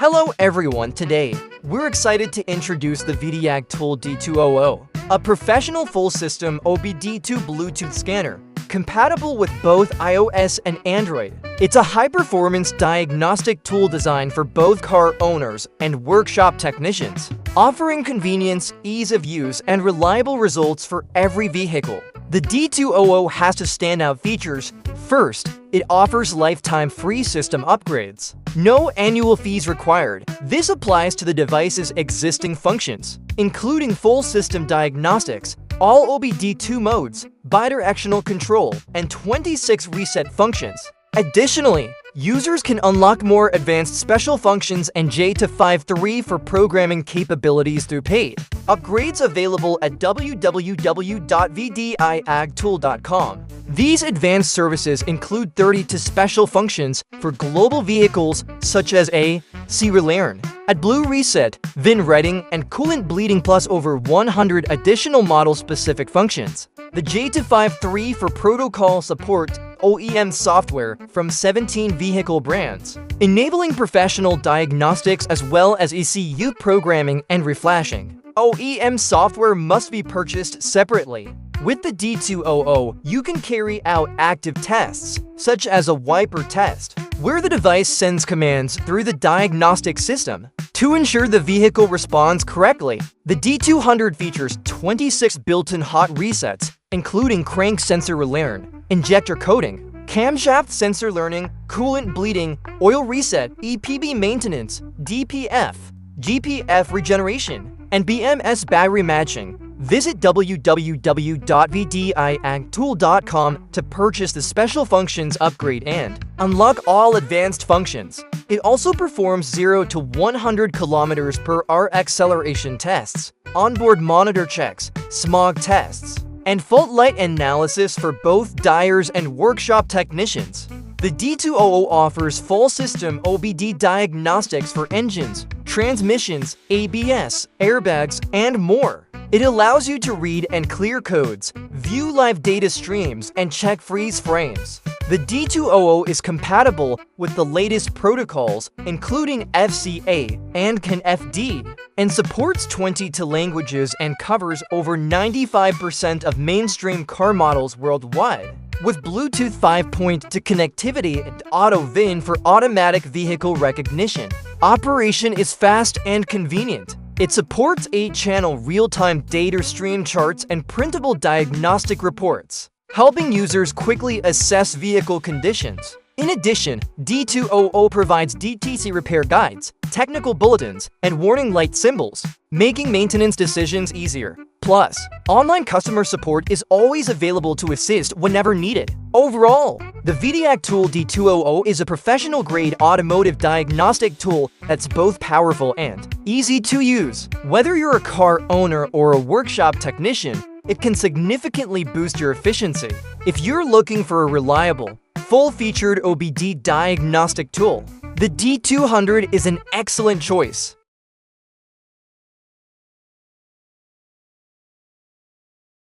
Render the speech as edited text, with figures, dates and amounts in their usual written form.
Hello everyone, today we're excited to introduce the VdiagTool D200, a professional full-system OBD2 Bluetooth scanner, compatible with both iOS and Android. It's a high-performance diagnostic tool designed for both car owners and workshop technicians, offering convenience, ease of use, and reliable results for every vehicle. The D200 has two standout features. First, it offers lifetime free system upgrades. No annual fees required. This applies to the device's existing functions, including full system diagnostics, all OBD2 modes, bi-directional control, and 26 reset functions. Additionally, users can unlock more advanced special functions and J253 for programming capabilities through paid upgrades available at www.VdiagTool.com. These advanced services include 32 special functions for global vehicles such as AC Learn, AdBlue Reset, VIN Reading, and Coolant Bleeding, plus over 100 additional model-specific functions. The J253 for protocol support OEM software from 17 vehicle brands, enabling professional diagnostics as well as ECU programming and reflashing. OEM software must be purchased separately. With the D200, you can carry out active tests, such as a wiper test, where the device sends commands through the diagnostic system to ensure the vehicle responds correctly. The D200 features 26 built-in hot resets, including crank sensor learn, injector coding, camshaft sensor learning, coolant bleeding, oil reset, EPB maintenance, DPF, GPF regeneration, and BMS battery matching. Visit www.VdiagTool.com to purchase the special functions upgrade and unlock all advanced functions. It also performs 0 to 100 km/h acceleration tests, onboard monitor checks, smog tests, and fault light analysis for both dyers and workshop technicians. The D200 offers full system OBD diagnostics for engines, transmissions, ABS, airbags, and more. It allows you to read and clear codes, view live data streams, and check freeze frames. The D200 is compatible with the latest protocols, including FCA and CAN-FD, and supports 22 languages and covers over 95% of mainstream car models worldwide. With Bluetooth 5.2 connectivity and auto VIN for automatic vehicle recognition, operation is fast and convenient. It supports 8-channel real-time data stream charts and printable diagnostic reports, helping users quickly assess vehicle conditions. In addition, D200 provides DTC repair guides, technical bulletins, and warning light symbols, making maintenance decisions easier. Plus, online customer support is always available to assist whenever needed. Overall, the VdiagTool D200 is a professional-grade automotive diagnostic tool that's both powerful and easy to use. Whether you're a car owner or a workshop technician, it can significantly boost your efficiency. If you're looking for a reliable, full-featured OBD diagnostic tool, the D200 is an excellent choice.